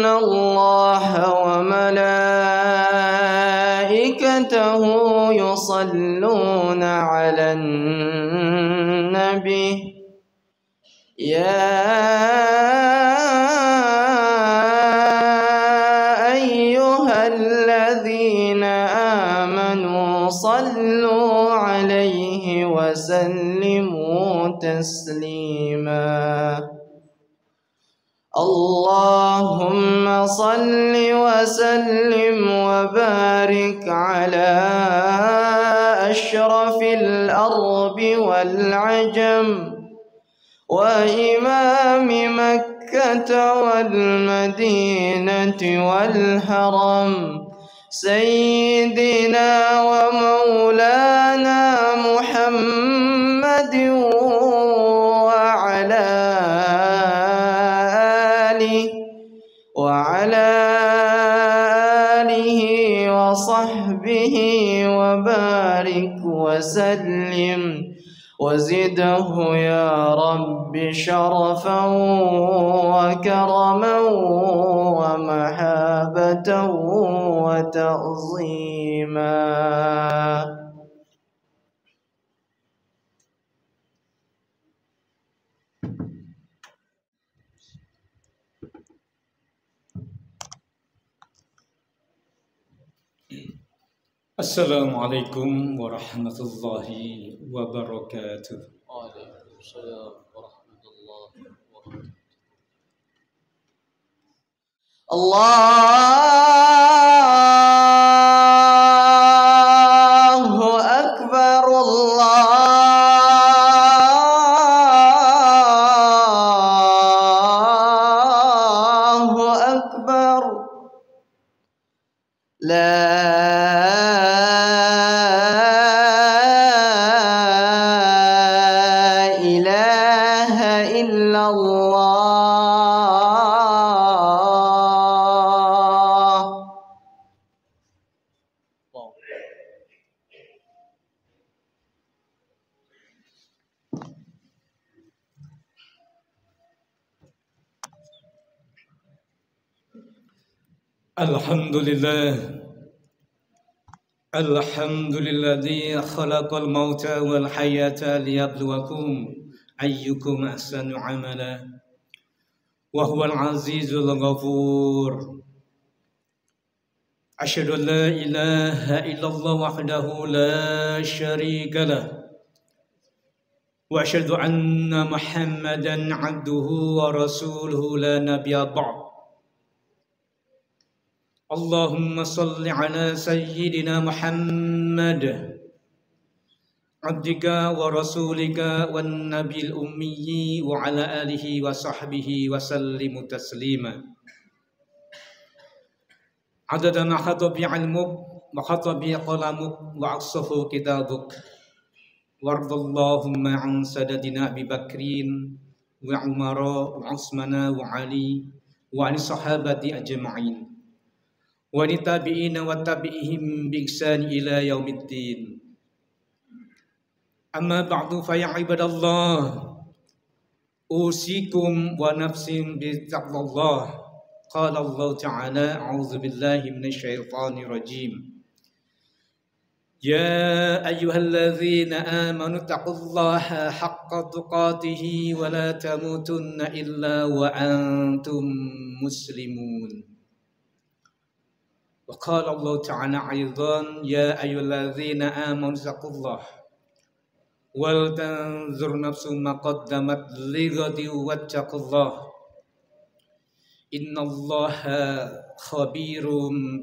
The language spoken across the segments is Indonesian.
الله وملائكته يصلون على النبي يا أيها الذين آمنوا صلوا عليه وسلموا تسليما اللهم صل وسلم وبارك على أشرف الأرض والعجم وإمام مكة والمدينة والحرم سيدنا ومولانا محمد وعلى آله وصحبه وبارك وسلم وزده يا رب شرفا وكرما ومحابة وتعظيما. Assalamualaikum warahmatullahi wabarakatuh. Waalaikumsalam warahmatullahi wabarakatuh. Allahu Akbar, Allahu Akbar. Alhamdulilladzi khalaqal mauta wal hayata liyabluwakum ayyukum ahsanu amala wa huwal azizul ghafur. Asyhadu an la ilaha illallah wahdahu la syarika lah wa asyhadu anna Muhammadan abduhu wa rasuluhu la nabiyya ba'd. Allahumma salli ala sayyidina Muhammad abdika wa rasulika wan nabil ummi wa ala alihi wa sahbihi wa sallimu taslima. Adada ma khatabi ilmuk wa khatabi qalamuk wa aqsafu kitabuk wardallahumma an sadadina Abi Bakrin wa Umara wa Utsmana wa Ali wa an sahabati ajma'in wa tabi'ina wa tabi'ihim bi ihsan ila yaumiddin. Amma ba'du fa ya ibadallah usikum wa nafsin bi taqwallah. Qala Allah ta'ala a'udzu billahi minasy syaithanir rajim. Ya ayyuhalladzina amanu taqullaha haqqa tuqatih wa la tamutunna illa wa antum muslimun. وقال الله تعالى أيضا يا أيها الذين آمنوا اتقوا الله ولتنظر نفس ما قدمت لغد واتقوا الله إن الله خبير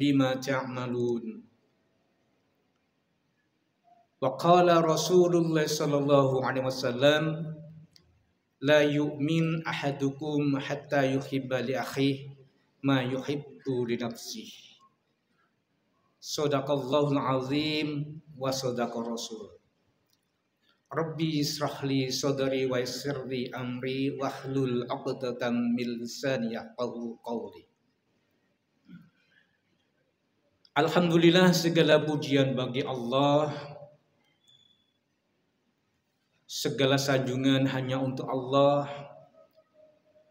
بما تعملون. وقال رسول الله صلى الله عليه وسلم لا يؤمن أحدكم حتى يحب لأخيه ما يحب لنفسه. Sadaqallahul azim wa sadaqar rasul. Rabbi israhli sadri wa yassirli amri wahlul 'uqdatam min lisani yafqahu qawli. Alhamdulillah, segala pujian bagi Allah, segala sanjungan hanya untuk Allah.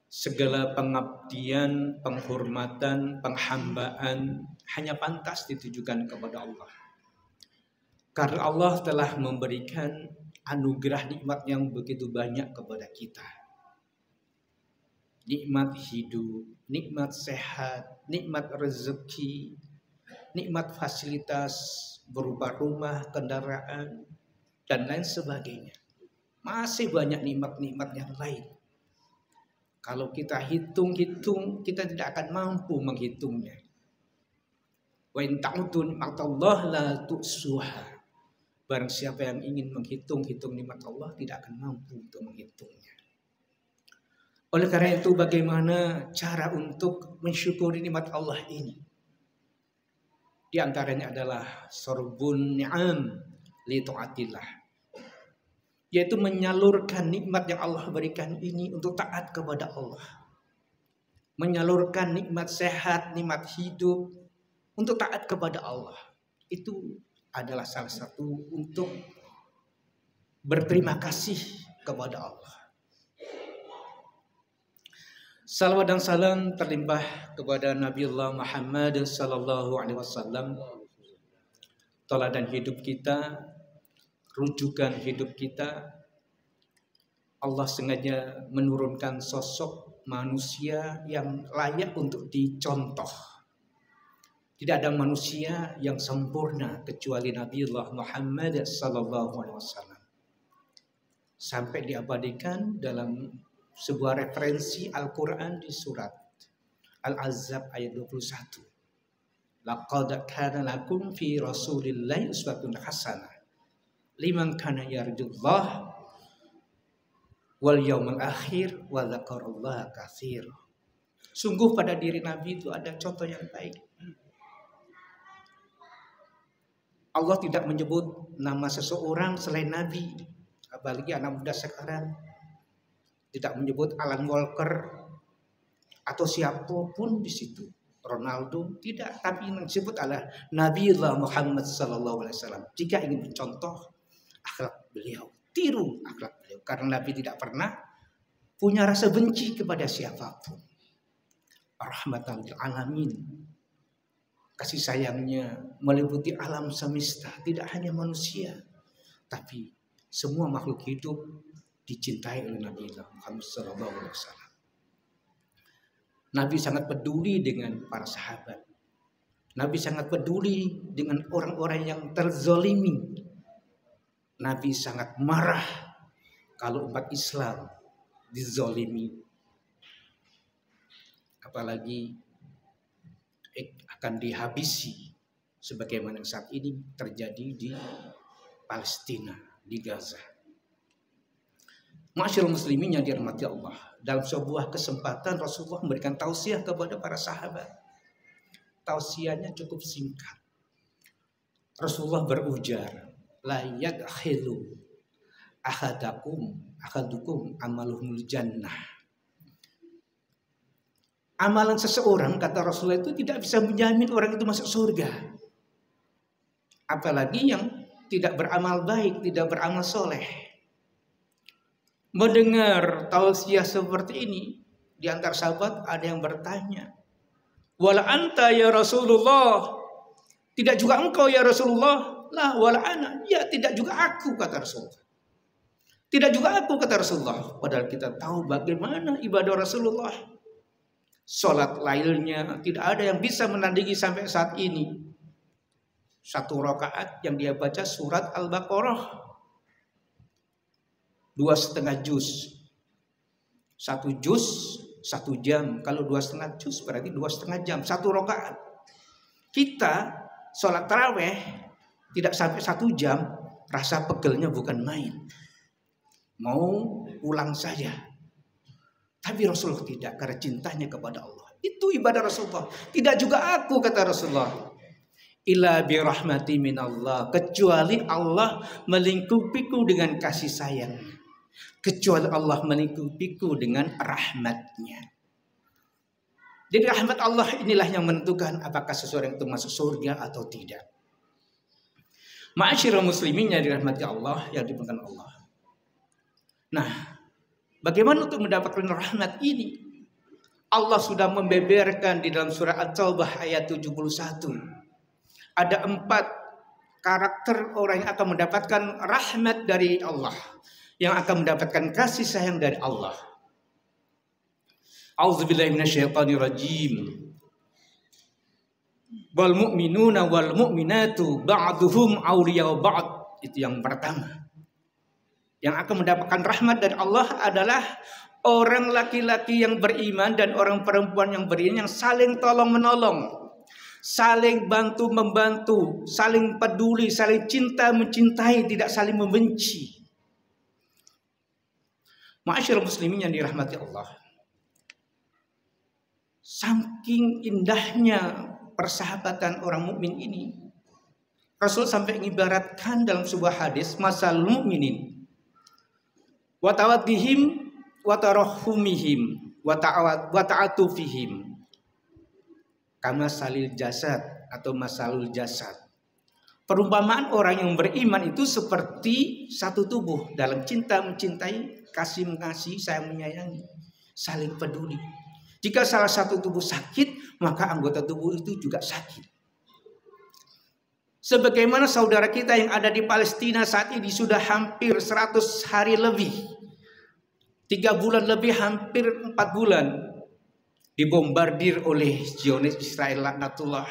segala pengabdian, penghormatan, penghambaan hanya pantas ditujukan kepada Allah. Karena Allah telah memberikan anugerah nikmat yang begitu banyak kepada kita. Nikmat hidup, nikmat sehat, nikmat rezeki, nikmat fasilitas berupa rumah, kendaraan, dan lain sebagainya. Masih banyak nikmat-nikmat yang lain. Kalau kita hitung-hitung, kita tidak akan mampu menghitungnya. Wa in ta'uddu ni'matallahi la tuhsuha. Barang siapa yang ingin menghitung-hitung nikmat Allah tidak akan mampu untuk menghitungnya. Oleh karena itu, bagaimana cara untuk mensyukuri nikmat Allah ini? Di antaranya adalah sorbun ni'am li ta'atillah, yaitu menyalurkan nikmat yang Allah berikan ini untuk taat kepada Allah. Menyalurkan nikmat sehat, nikmat hidup untuk taat kepada Allah. Itu adalah salah satu untuk berterima kasih kepada Allah. Salawat dan salam terlimpah kepada Nabiullah Muhammad sallallahu alaihi wasallam, teladan hidup kita, rujukan hidup kita. Allah sengaja menurunkan sosok manusia yang layak untuk dicontoh. Tidak ada manusia yang sempurna kecuali Nabiullah Muhammad sallallahu alaihi wasallam. Sampai diabadikan dalam sebuah referensi Al-Qur'an di surat Al-Ahzab ayat 21. Laqad kana lakum fi Rasulillahi uswatun hasanah liman kana yarjullah wal yawmal akhir wa dzakarallaha katsira. Sungguh pada diri Nabi itu ada contoh yang baik. Allah tidak menyebut nama seseorang selain Nabi, apalagi anak muda sekarang. Tidak menyebut Alan Walker atau siapapun di situ, Ronaldo, tidak. Tapi yang disebut adalah Nabiullah Muhammad sallallahu alaihi wasallam. Jika ingin mencontoh akhlak beliau, tiru akhlak beliau, karena Nabi tidak pernah punya rasa benci kepada siapapun. Rahmatan lil alamin. Kasih sayangnya meliputi alam semesta, tidak hanya manusia, tapi semua makhluk hidup dicintai oleh Nabi Muhammad SAW. Nabi sangat peduli dengan para sahabat. Nabi sangat peduli dengan orang-orang yang terzolimi. Nabi sangat marah kalau umat Islam dizolimi. Apalagi akan dihabisi sebagaimana saat ini terjadi di Palestina, di Gaza. Ma'asyiral muslimin yang dirahmati Allah, dalam sebuah kesempatan Rasulullah memberikan tausiah kepada para sahabat. Tausiahnya cukup singkat. Rasulullah berujar, la yadkhilu ahadukum amaluhul jannah. Amalan seseorang, kata Rasulullah, itu tidak bisa menjamin orang itu masuk surga. Apalagi yang tidak beramal baik, tidak beramal soleh. Mendengar tausiah seperti ini, di antara sahabat ada yang bertanya, wala anta ya Rasulullah, tidak juga engkau ya Rasulullah? Lah wala ana, ya tidak juga aku, kata Rasulullah. Tidak juga aku, kata Rasulullah. Padahal kita tahu bagaimana ibadah Rasulullah. Salat lailnya tidak ada yang bisa menandingi sampai saat ini. 1 rakaat yang dia baca surat Al-Baqarah 2,5 juz. 1 juz 1 jam. Kalau 2,5 juz berarti 2,5 jam. 1 rakaat. Kita sholat taraweh tidak sampai 1 jam, rasa pegelnya bukan main. Mau pulang saja. Tapi Rasulullah tidak, karena cintanya kepada Allah. Itu ibadah Rasulullah. Tidak juga aku, kata Rasulullah. Illa birahmati minallah. Kecuali Allah melingkupiku dengan kasih sayang. Kecuali Allah melingkupiku dengan rahmatnya. Jadi rahmat Allah inilah yang menentukan apakah seseorang itu masuk surga atau tidak. Ma'asyiral muslimin yang dirahmati Allah, yang dimuliakan Allah. Nah, bagaimana untuk mendapatkan rahmat ini? Allah sudah membeberkan di dalam surah At-Taubah ayat 71. Ada 4 karakter orang yang akan mendapatkan rahmat dari Allah, yang akan mendapatkan kasih sayang dari Allah. A'udzubillahi minasyaitonirrajim. Wal mu'minuna wal mu'minatu ba'duhum awliya'u ba'd. Itu yang pertama. Yang akan mendapatkan rahmat dari Allah adalah orang laki-laki yang beriman dan orang perempuan yang beriman, yang saling tolong menolong, saling bantu membantu, saling peduli, saling cinta mencintai, tidak saling membenci. Ma'asyiral muslimin yang dirahmati Allah, saking indahnya persahabatan orang mukmin ini, Rasul sampai mengibaratkan dalam sebuah hadis, masal mukminin wa tawaddihim wa tarahumihim wa ta'atufihim kama salil jasad atau masalul jasad. Perumpamaan orang yang beriman itu seperti satu tubuh dalam cinta mencintai, kasih mengasihi, sayang menyayangi, saling peduli. Jika salah satu tubuh sakit, maka anggota tubuh itu juga sakit. Sebagaimana saudara kita yang ada di Palestina saat ini sudah hampir 100 hari lebih, 3 bulan lebih, hampir 4 bulan dibombardir oleh Zionis Israel laknatullah.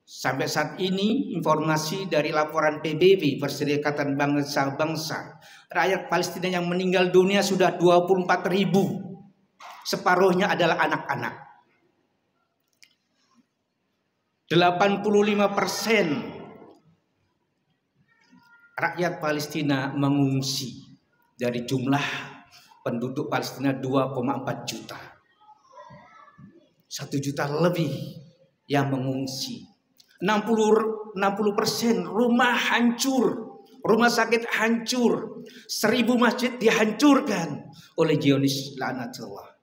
Sampai saat ini informasi dari laporan PBB, Perserikatan Bangsa-Bangsa, rakyat Palestina yang meninggal dunia sudah 24.000. Separuhnya adalah anak-anak. 85% rakyat Palestina mengungsi dari jumlah penduduk Palestina 2,4 juta. 1 juta lebih yang mengungsi. 60% rumah hancur, rumah sakit hancur, 1000 masjid dihancurkan oleh Zionis laknatullah.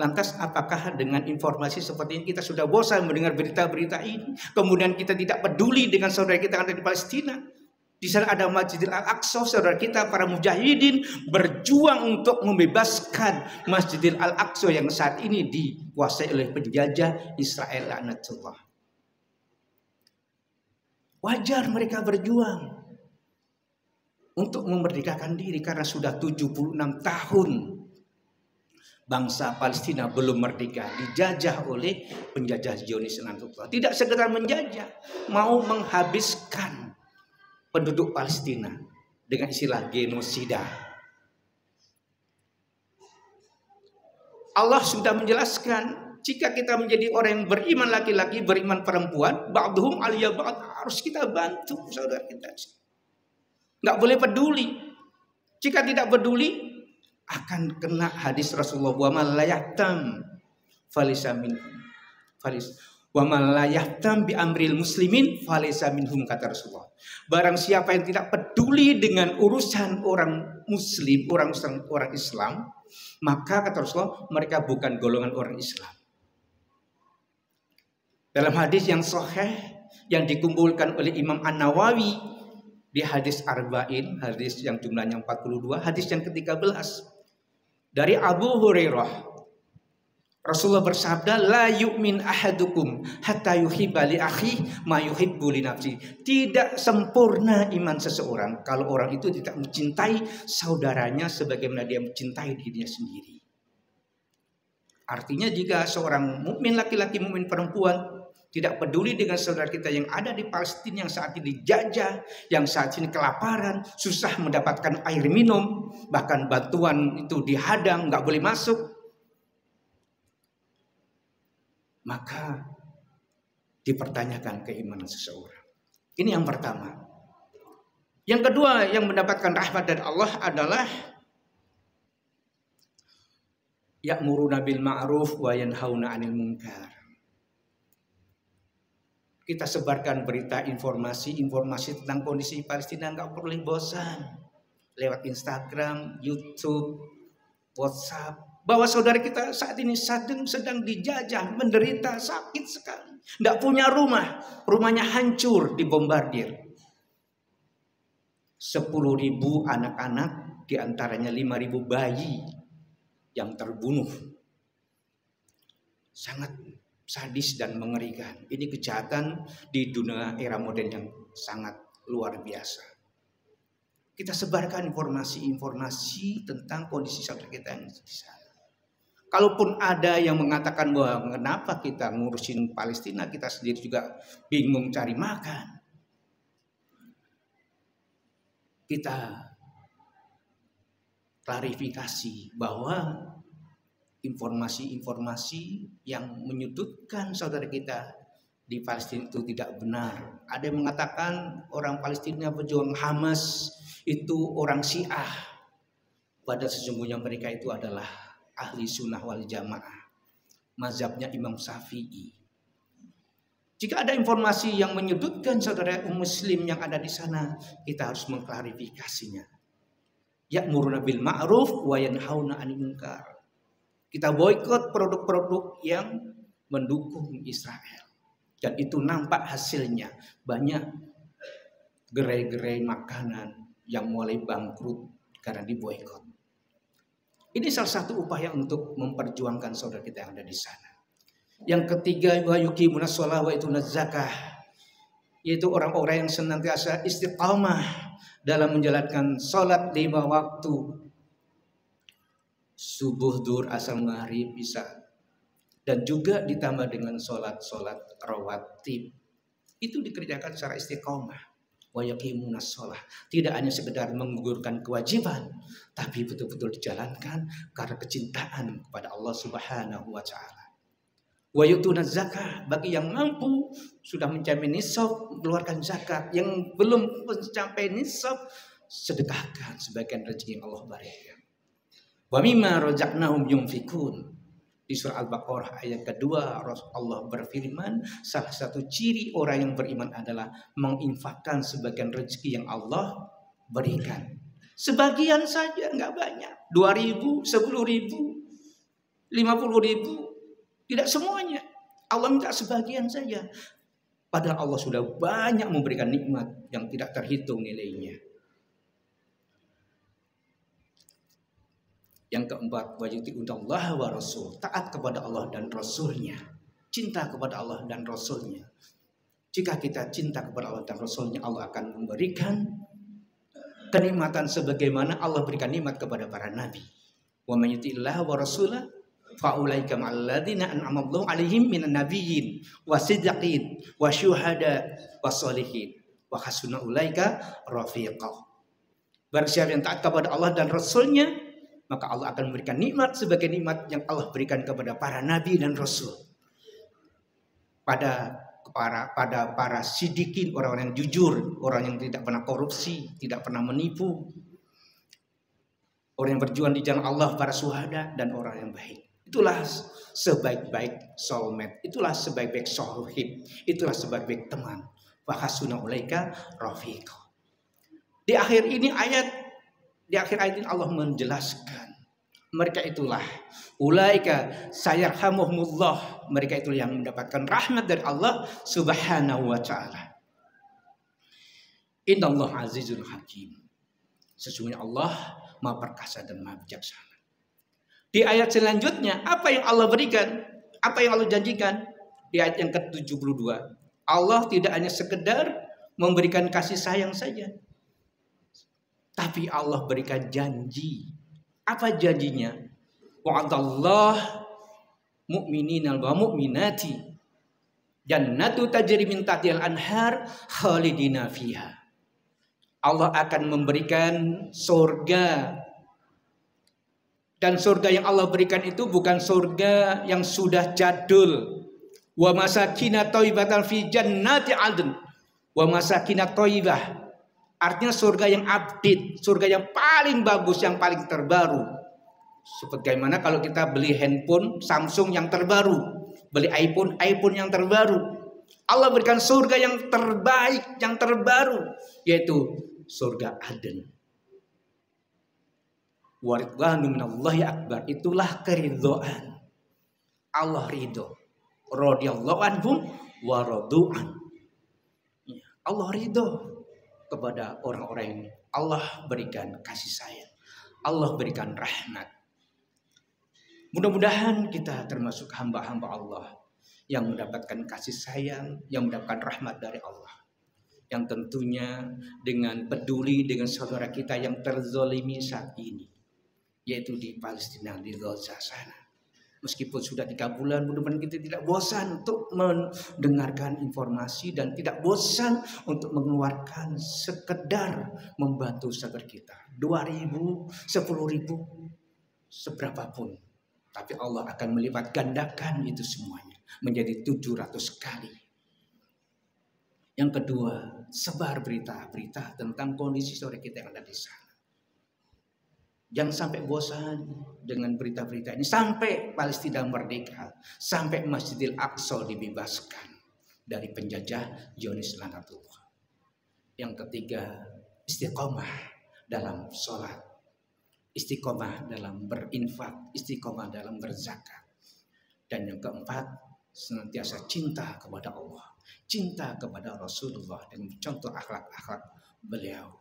Lantas apakah dengan informasi seperti ini kita sudah bosan mendengar berita-berita ini? Kemudian kita tidak peduli dengan saudara kita yang ada di Palestina. Di sana ada Masjidil Al-Aqsa, saudara kita para mujahidin berjuang untuk membebaskan Masjidil Al-Aqsa yang saat ini dikuasai oleh penjajah Israel laknatullah. Wajar mereka berjuang untuk memerdekakan diri karena sudah 76 tahun bangsa Palestina belum merdeka, dijajah oleh penjajah Zionis laknatullah. Tidak sekedar menjajah, mau menghabiskan penduduk Palestina dengan istilah genosida. Allah sudah menjelaskan, jika kita menjadi orang yang beriman laki-laki, beriman perempuan, ba'duhum aliyya ba'd, harus kita bantu saudara kita. Nggak boleh peduli. Jika tidak peduli, akan kena hadis Rasulullah, wa man la yahtam falaysa minhum, wa man la yahtam bi amril muslimin falaysa minhum, kata Rasulullah. Barang siapa yang tidak peduli dengan urusan orang muslim, orang Islam, maka kata Rasulullah, mereka bukan golongan orang Islam. Dalam hadis yang sahih yang dikumpulkan oleh Imam An-Nawawi di hadis Arba'in, hadis yang jumlahnya 42, hadis yang ke-13 dari Abu Hurairah, Rasulullah bersabda, la yu'min ahadukum hatta yuhibba li akhihi ma yuhibbu li nafsihi. Tidak sempurna iman seseorang kalau orang itu tidak mencintai saudaranya sebagaimana dia mencintai dirinya sendiri. Artinya jika seorang mukmin laki-laki, mukmin perempuan tidak peduli dengan saudara kita yang ada di Palestina, yang saat ini dijajah, yang saat ini kelaparan, susah mendapatkan air minum, bahkan bantuan itu dihadang, nggak boleh masuk, maka dipertanyakan keimanan seseorang. Ini yang pertama. Yang kedua yang mendapatkan rahmat dari Allah adalah ya'muruna bil ma'ruf wa yanhauna 'anil munkar. Kita sebarkan berita, informasi tentang kondisi Palestina, nggak perlu bosan. Lewat Instagram, YouTube, WhatsApp, bahwa saudara kita saat ini sedang dijajah, menderita, sakit sekali, nggak punya rumah, rumahnya hancur, dibombardir. 10.000 anak-anak, diantaranya 5.000 bayi yang terbunuh. Sangat sadis dan mengerikan. Ini kejahatan di dunia era modern yang sangat luar biasa. Kita sebarkan informasi-informasi tentang kondisi saudara kita yang di sana. Kalaupun ada yang mengatakan bahwa kenapa kita ngurusin Palestina, kita sendiri juga bingung cari makan. Kita klarifikasi bahwa informasi-informasi yang menyudutkan saudara kita di Palestina itu tidak benar. Ada yang mengatakan orang Palestina pejuang Hamas itu orang Syiah. Padahal sesungguhnya mereka itu adalah ahli sunnah wal jamaah. Mazhabnya Imam Syafi'i. Jika ada informasi yang menyudutkan saudara muslim yang ada di sana, kita harus mengklarifikasinya. Ya'muruna bil ma'ruf wa yanhauna 'anil munkar. Kita boikot produk-produk yang mendukung Israel. Dan itu nampak hasilnya. Banyak gerai-gerai makanan yang mulai bangkrut karena diboikot. Ini salah satu upaya untuk memperjuangkan saudara kita yang ada di sana. Yang ketiga, wa yuqimuna shalah wa yutuna zakah, yaitu orang-orang yang senantiasa istiqamah dalam menjalankan salat 5 waktu. Subuh, zuhur, asar, maghrib, isya, dan juga ditambah dengan sholat rawatib. Itu dikerjakan secara istiqomah. Wa yaqimuna shalah. Tidak hanya sekedar menggugurkan kewajiban, tapi betul-betul dijalankan karena kecintaan kepada Allah Subhanahu wa taala. Wa yutuna zakah, bagi yang mampu sudah mencapai nisab mengeluarkan zakat, yang belum mencapai nisab sedekahkan sebagian rezeki yang Allah berikan. Wa mimma razaqnahum yunfikun. Di surah Al-Baqarah ayat kedua Allah berfirman, salah satu ciri orang yang beriman adalah menginfakkan sebagian rezeki yang Allah berikan. Sebagian saja, nggak banyak. 2.000, 10.000, 50.000. Tidak semuanya. Allah minta sebagian saja. Padahal Allah sudah banyak memberikan nikmat yang tidak terhitung nilainya. Yang keempat, wajibullah wa rasul, taat kepada Allah dan Rasulnya, cinta kepada Allah dan Rasulnya. Jika kita cinta kepada Allah dan Rasulnya, Allah akan memberikan kenikmatan sebagaimana Allah berikan nikmat kepada para nabi. Wa may yuti'illah wa rasulah fa ulaika ma'al ladzina an'ama Allahu 'alaihim minan nabiyyin wasiddiqin wasyuhada wassalihin wa hasuna ulaika rafiqa. Barang siapa yang taat kepada Allah dan Rasulnya, maka Allah akan memberikan nikmat sebagai nikmat yang Allah berikan kepada para nabi dan rasul. Pada para sidikin, orang-orang yang jujur, orang yang tidak pernah korupsi, tidak pernah menipu, orang yang berjuang di jalan Allah, para syuhada, dan orang yang baik. Itulah sebaik-baik soulmate, itulah sebaik-baik sohib, itulah sebaik-baik teman. Wa hasuna ulaika rafiqa. Di akhir ayat ini Allah menjelaskan, mereka itulah ulaika sayarhamuhumullah, mereka itu yang mendapatkan rahmat dari Allah Subhanahu wa taala. Innallaha azizul hakim. Sesungguhnya Allah Maha perkasa dan Maha bijaksana. Di ayat selanjutnya, apa yang Allah berikan? Apa yang Allah janjikan? Di ayat yang ke-72, Allah tidak hanya sekedar memberikan kasih sayang saja, tapi Allah berikan janji. Apa janjinya? Wa'adallah mu'minina wa mu'minati jannatu tajri min tahtihal anhar khalidina fiha. Allah akan memberikan surga. Dan surga yang Allah berikan itu bukan surga yang sudah jadul. Wa masakina thayyibatan fi jannati 'adn. Wa masakina thayyibah. Artinya surga yang update, surga yang paling bagus, yang paling terbaru. Sebagaimana kalau kita beli handphone Samsung yang terbaru, beli iPhone yang terbaru. Allah berikan surga yang terbaik, yang terbaru, yaitu surga Aden. Wa ridwanu minallahi akbar, itulah keridhaan. Allah ridho. Radhiyallahu anhum wa radu'an. Allah ridho kepada orang-orang yang Allah berikan kasih sayang, Allah berikan rahmat. Mudah-mudahan kita termasuk hamba-hamba Allah yang mendapatkan kasih sayang, yang mendapatkan rahmat dari Allah. Yang tentunya dengan peduli dengan saudara kita yang terzolimi saat ini, yaitu di Palestina, di Gaza sana. Meskipun sudah 3 bulan, mudah-mudahan kita tidak bosan untuk mendengarkan informasi dan tidak bosan untuk mengeluarkan sekedar membantu saudara kita. 2.000, 10.000, seberapapun. Tapi Allah akan melipat gandakan itu semuanya menjadi 700 kali. Yang kedua, sebar berita-berita tentang kondisi saudara kita yang ada di sana. Jangan sampai bosan dengan berita-berita ini. Sampai Palestina merdeka, sampai Masjidil Aqsa dibebaskan dari penjajah Zionis laknatullah. Yang ketiga, istiqomah dalam sholat, istiqomah dalam berinfak, istiqomah dalam berzakat. Dan yang keempat, senantiasa cinta kepada Allah, cinta kepada Rasulullah dengan contoh akhlak-akhlak beliau.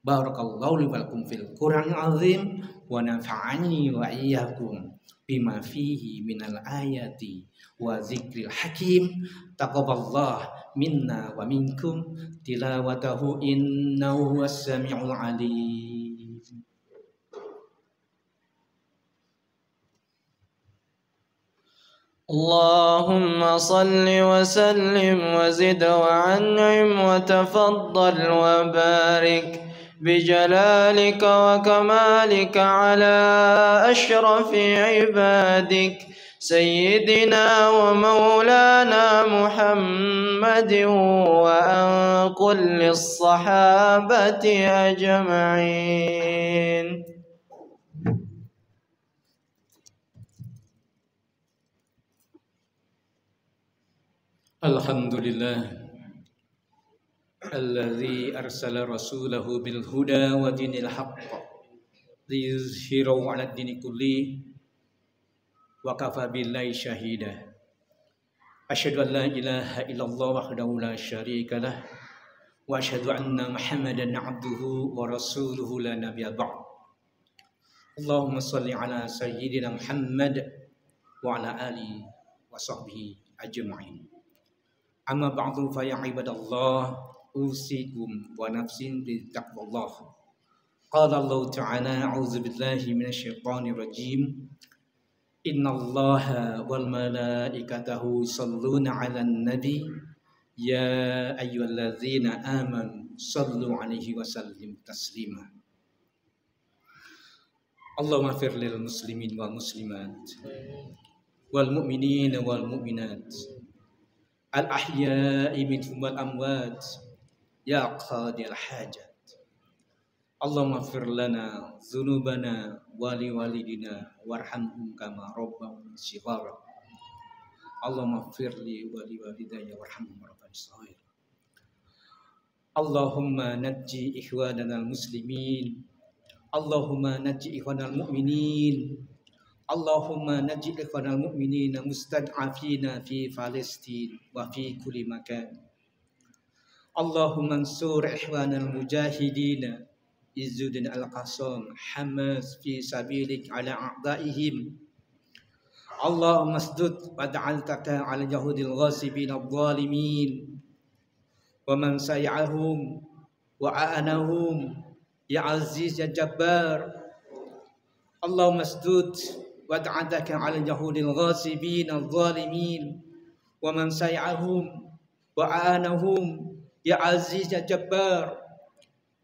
Barakallahu li wa lakum fil Qur'anil azim wa nafa'ani wa iyyakum bima fihi minal ayati wa zikril hakim. Taqabbalallahu minna wa minkum tilawatahu innahu was-sami'ul alim. اللهم صل وسلم وزد وأنعم وتفضل وبارك بجلالك وكمالك على أشرف عبادك سيدنا ومولانا محمد وأن كل الصحابة أجمعين. Alhamdulillah alladzi arsala rasulahu bil huda wa dinil haqq liyuzhirahu 'ala ad-dini kulli wa kafa billahi shahida. Asyhadu an la ilaha illallah wahdahu la syarika lah wa asyhadu anna Muhammadan 'abduhu wa rasuluhu la nabiyya ba'd. Allahumma shalli 'ala sayyidina Muhammad wa 'ala alihi wa sahbihi ajma'in. Amma ba'du fa ya ibadallah usikum wa nafsin bi taqwallah. Qala Allah ta'ala a'udzu billahi minasyaitonir rajim. Innallaha wal malaikatahu shalluna 'alan nabi ya ayyuhalladzina amanu shallu 'alaihi wa sallimu taslima. Allahumma fir lil muslimin wal muslimat wal mu'minina wal mu'minat al-ahya'i minhum wal amwat ya qadil hajat. Allahumma fir lana dzunubana wa li walidina warhamhum kama rabbawna shighara. Allahumma fir li wa li walidayya warhamhum rabbana shighara. Allahumma najji ikhwanana al-muslimin. Allahumma najji ikhwanal mu'minin. Allahumma najji ikhwanal mu'minina mustad'afina fi Palestin wa fi kulli makan. Allahumma ansur ikhwanal mujahidina Izzuddin al-Qassam Hamas fi sabilik ala a'daihim. Allahumma asdud wa da'altaka ala yahudil ghasibin al-zalimin wa man say'ahum wa a'anahum ya aziz ya jabbar. Allahumma asdud wad'adaka 'ala yahudil ghasibin al-zalimin wa man say'ahum wa aanahum ya aziz ya jabbar.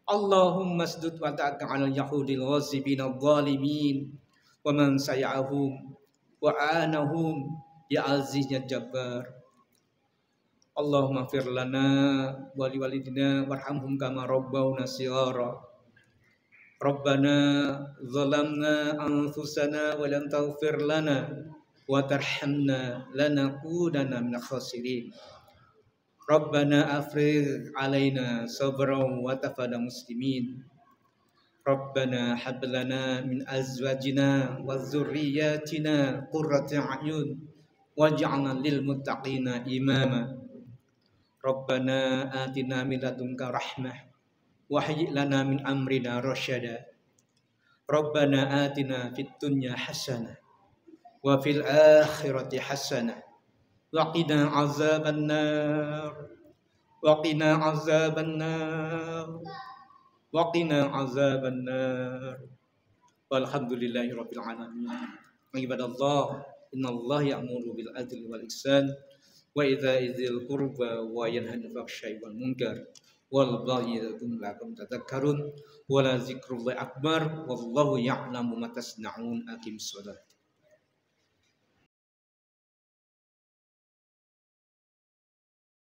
Allahumma asdud wad'adaka 'ala yahudil ghasibin al-zalimin wa man say'ahum wa aanahum ya aziz ya jabbar. Allahumma fir lana wa li walidina warhamhum kama rabbawna shighara. Rabbana zalamna anfusana wa lam taghfir lana wa tarhamna lanakunanna minal khasirin. Rabbana afrigh alaina sabran wa tafada muslimin. Rabbana hab lana min azwajina wa dzurriyyatina qurrata a'yun waj'alna lil muttaqina imama. Rabbana atina min ladunka rahmah wa hayyi' lana min amrina rasyada. Rabbana atina fid dunya hasanah wa fil akhirati hasanah wa qina azabannar wa qina azabannar wa qina azabannar. Walhamdulillahi rabbil alamin. Ibadallah, innallaha ya'muru bil adli wal ihsan wa idza'i dzil qurba wa yanha 'anil fahsya'i wal munkar wal baghi ya'idukum la'allakum tadhakkarun wa la dzikrullahi akbar wallahu ya'lamu ma tasna'un. Aqimis shalah.